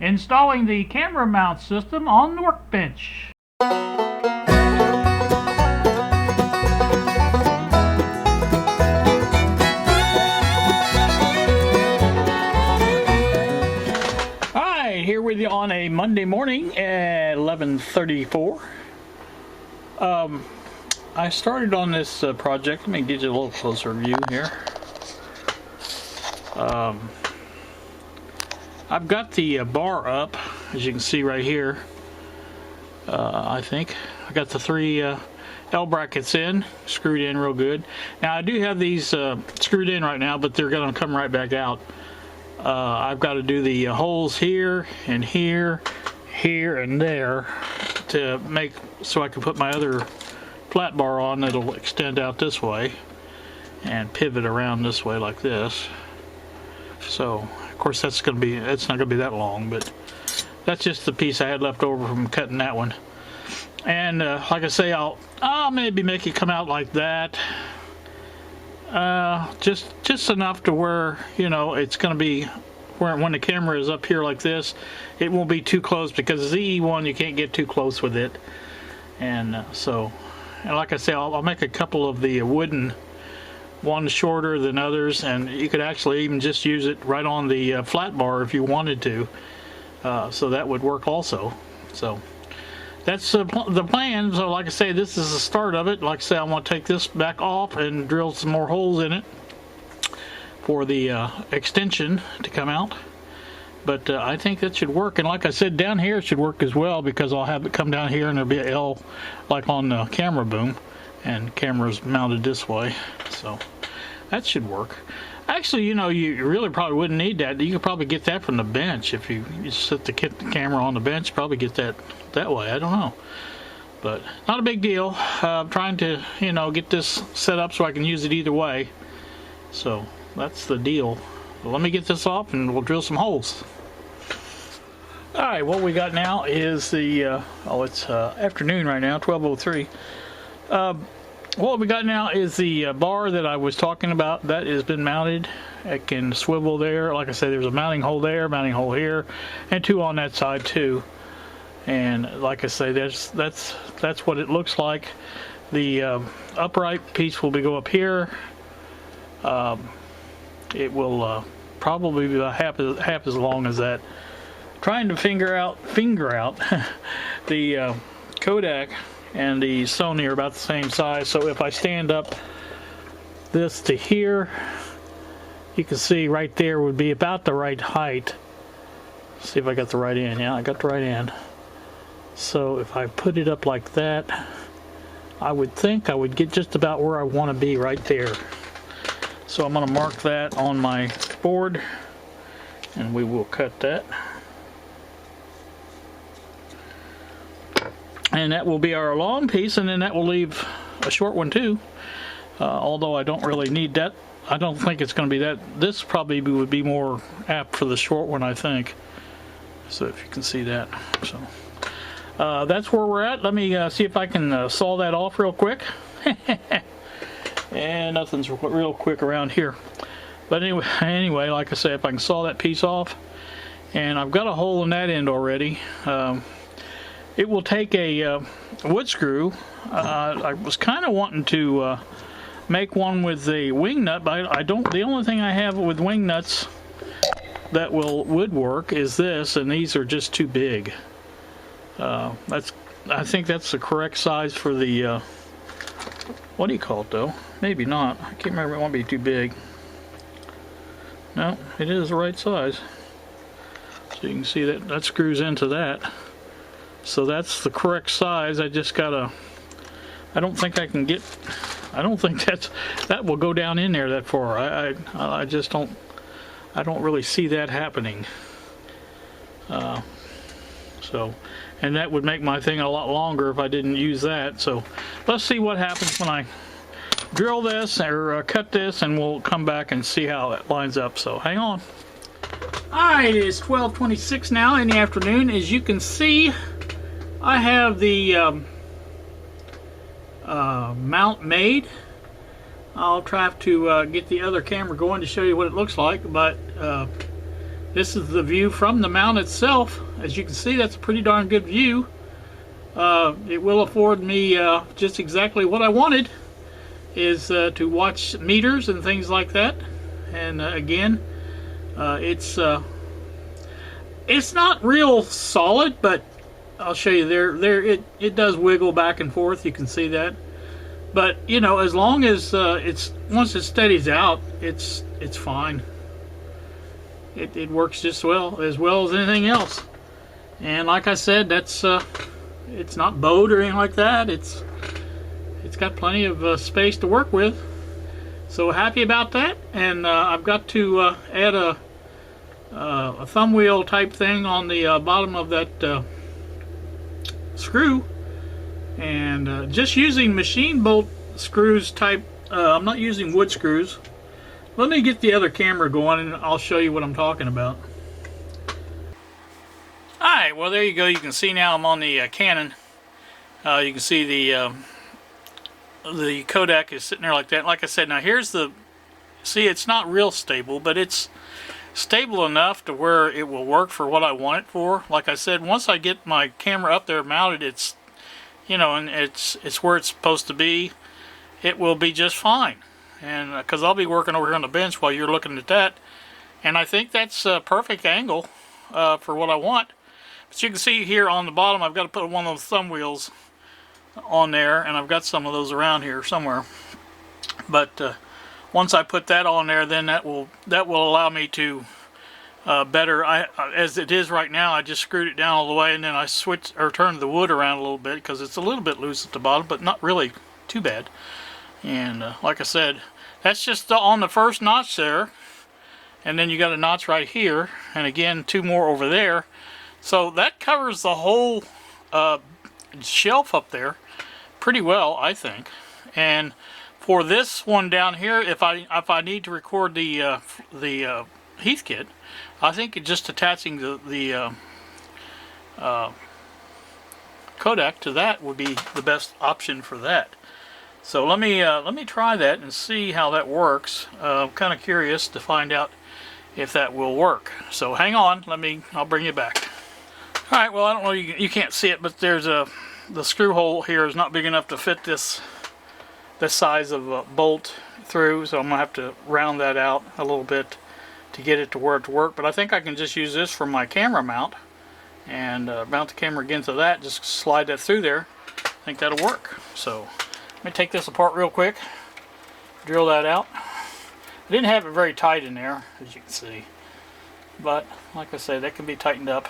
Installing the camera mount system on the workbench. Alright, here with you on a Monday morning at 11:34. I started on this project. Let me get you a little closer view here. I've got the bar up, as you can see right here. I think I got the three L brackets in, screwed in real good. Now I do have these screwed in right now, but they're going to come right back out. I've got to do the holes here and here, here and there to make so I can put my other flat bar on that'll extend out this way and pivot around this way like this. So of course it's not gonna be that long, but that's just the piece I had left over from cutting that one. And like I say, I'll maybe make it come out like that, just enough to where, you know, it's gonna be where when the camera is up here like this, it won't be too close, because the E1 you can't get too close with it. And and like I say, I'll make a couple of the wooden, one shorter than others, and you could actually even just use it right on the flat bar if you wanted to, so that would work also. So that's the plan. So like I say, this is the start of it. Like I say, I want to take this back off and drill some more holes in it for the extension to come out. But I think that should work. And like I said, down here it should work as well, because I'll have it come down here and there'll be an L like on the camera boom, and camera's mounted this way, so that should work. Actually, you know, you really probably wouldn't need that. You could probably get that from the bench. If you just set the camera on the bench, probably get that way. I don't know, but not a big deal. I'm trying to, you know, get this set up so I can use it either way. So that's the deal. Well, let me get this off and we'll drill some holes. Alright, what we got now is the it's afternoon right now, 12:03. What we got now is the bar that I was talking about. That has been mounted. It can swivel there. Like I said, there's a mounting hole there, mounting hole here, and two on that side too. And like I say, that's what it looks like. The upright piece will go up here. It will probably be about half as long as that. Trying to finger out the Kodak and the Sony are about the same size, so if I stand up this to here, you can see right there would be about the right height. Let's see if I got the right end. Yeah, I got the right end. So if I put it up like that, I would think I would get just about where I want to be right there. So I'm going to mark that on my board, and we will cut that. And that will be our long piece, and then that will leave a short one too. Although I don't really need that. I don't think it's going to be that. This probably would be more apt for the short one, I think. So if you can see that. So that's where we're at. Let me see if I can saw that off real quick. And nothing's real quick around here. But anyway, like I say, if I can saw that piece off, and I've got a hole in that end already. It will take a wood screw. I was kind of wanting to make one with a wing nut, but I don't. The only thing I have with wing nuts that would work is this, and these are just too big. I think that's the correct size for the. What do you call it though? Maybe not. I can't remember. It won't be too big. No, it is the right size. So you can see that screws into that. So that's the correct size. I just gotta. I don't think I can get. I don't think that will go down in there that far. I just don't. I don't really see that happening. And that would make my thing a lot longer if I didn't use that. So let's see what happens when I drill this or cut this, and we'll come back and see how it lines up. So hang on. Alright, it is 12:26 now in the afternoon. As you can see, I have the mount made. I'll try to get the other camera going to show you what it looks like, but This is the view from the mount itself. As you can see, that's a pretty darn good view. It will afford me just exactly what I wanted, is to watch meters and things like that. And again, it's not real solid, but I'll show you there it does wiggle back and forth. You can see that. But you know, as long as once it steadies out, it's fine. It works just as well as anything else. And like I said, that's it's not bowed or anything like that. It's got plenty of space to work with. So happy about that. And I've got to add a thumb wheel type thing on the bottom of that screw, and just using machine bolt screws type. I'm not using wood screws. Let me get the other camera going and I'll show you what I'm talking about. Alright, well there you go. You can see now I'm on the Canon. You can see the Kodak is sitting there like that. Like I said, now here's the, see, it's not real stable, but it's stable enough to where it will work for what I want it for. Like I said, once I get my camera up there mounted, it's, you know, and it's where it's supposed to be, it will be just fine. And because I'll be working over here on the bench while you're looking at that, and I think that's a perfect angle for what I want. But you can see here on the bottom, I've got to put one of those thumb wheels on there, and I've got some of those around here somewhere. But once I put that on there, then that will allow me to better. As it is right now, I just screwed it down all the way, and then I turned the wood around a little bit because it's a little bit loose at the bottom, but not really too bad. And like I said, that's just on the first notch there, and then you got a notch right here, and again 2 more over there. So that covers the whole shelf up there pretty well, I think. And for this one down here, if I need to record the Heath kit, I think just attaching the Kodak to that would be the best option for that. So let me try that and see how that works. I'm kind of curious to find out if that will work. So hang on, I'll bring you back. All right, well, I don't know, you can't see it, but there's the screw hole here is not big enough to fit this size of a bolt through, so I'm gonna have to round that out a little bit to get it to where it to work. But I think I can just use this for my camera mount and mount the camera again to that, just slide that through there. I think that'll work. So let me take this apart real quick, drill that out. I didn't have it very tight in there, as you can see, but like I say, that can be tightened up.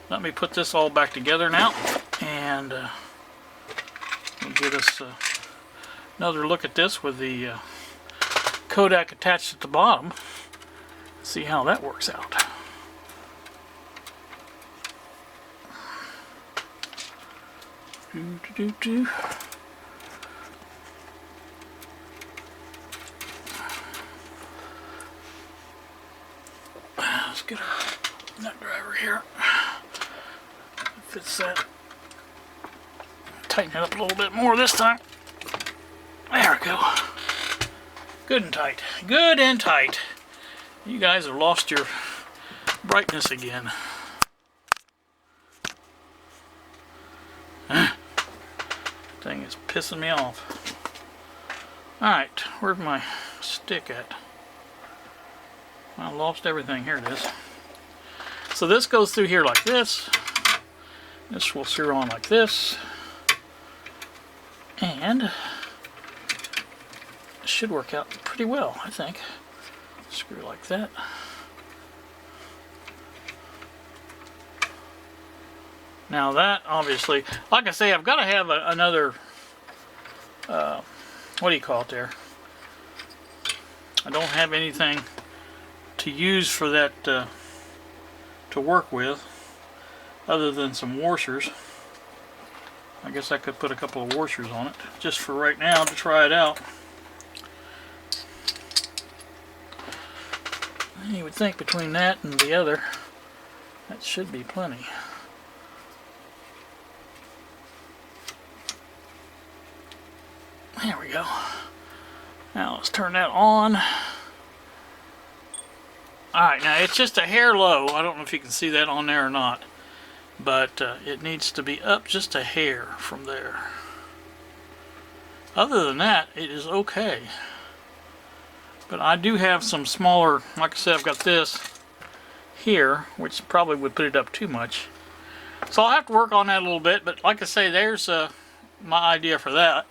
Let me put this all back together now, and we'll get us another look at this with the Kodak attached at the bottom. See how that works out. Let's get a nut driver here. Fits that. Tighten it up a little bit more this time. There we go. Good and tight. Good and tight. You guys have lost your brightness again. Thing is pissing me off. Alright, where's my stick at? I lost everything. Here it is. So this goes through here like this. This will screw on like this. And it should work out pretty well, I think. Screw like that. Now that, obviously, like I say, I've got to have another, what do you call it there? I don't have anything to use for that to work with, other than some washers. I guess I could put a couple of washers on it, just for right now to try it out. You would think between that and the other, that should be plenty. There we go. Now let's turn that on. Alright, now it's just a hair low. I don't know if you can see that on there or not. But it needs to be up just a hair from there. Other than that, it is okay. But I do have some smaller, like I said, I've got this here, which probably would put it up too much. So I'll have to work on that a little bit, but like I say, there's my idea for that,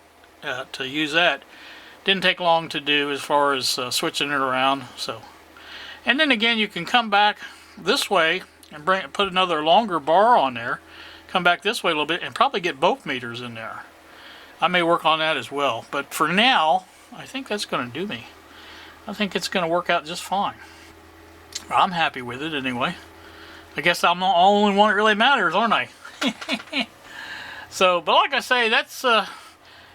to use that. Didn't take long to do as far as switching it around. So, and then again, you can come back this way and put another longer bar on there, come back this way a little bit, and probably get both meters in there. I may work on that as well, but for now, I think that's going to do me. I think it's going to work out just fine. I'm happy with it anyway. I guess I'm the only one that really matters, aren't I? So, but like I say, that's,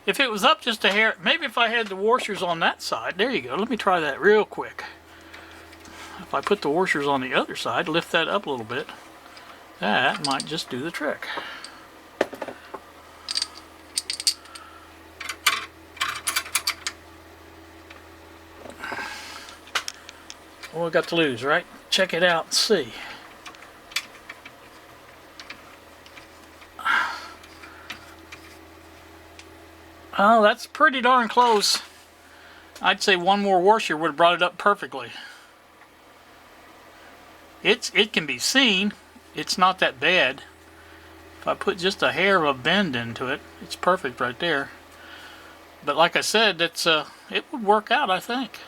if it was up just a hair, maybe if I had the washers on that side, there you go, let me try that real quick. If I put the washers on the other side, lift that up a little bit, that might just do the trick. What we got to lose, right? Check it out and see. Oh, that's pretty darn close. I'd say one more washer would have brought it up perfectly. It can be seen. It's not that bad. If I put just a hair of a bend into it, it's perfect right there. But like I said, it's it would work out, I think.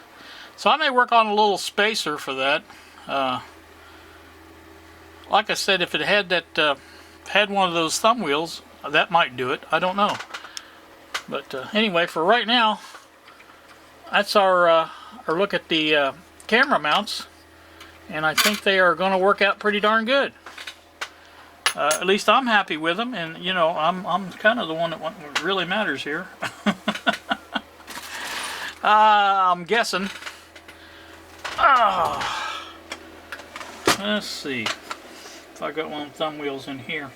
So I may work on a little spacer for that. Like I said, if it had that had one of those thumb wheels, that might do it. I don't know. But anyway, for right now, that's our look at the camera mounts, and I think they are going to work out pretty darn good. At least I'm happy with them, and you know, I'm kind of the one that what really matters here. I'm guessing. Let's see if I got one of the thumb wheels in here.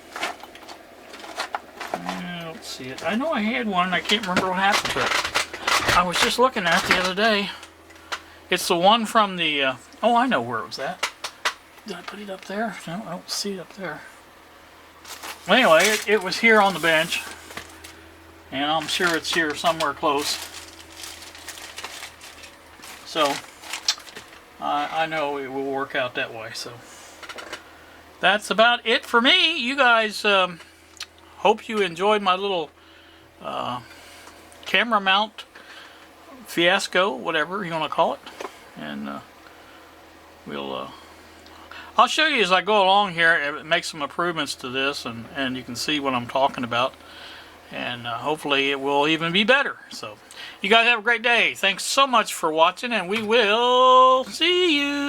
I don't see it. I know I had one, and I can't remember what happened to it. I was just looking at it the other day. It's the one from the, oh, I know where it was at. Did I put it up there? No, I don't see it up there. Anyway, it was here on the bench, and I'm sure it's here somewhere close. So, I know it will work out that way. So, that's about it for me. You guys, hope you enjoyed my little camera mount fiasco, whatever you want to call it. And I'll show you as I go along here, make some improvements to this, and you can see what I'm talking about. And hopefully it will even be better. So, you guys have a great day. Thanks so much for watching, and we will see you.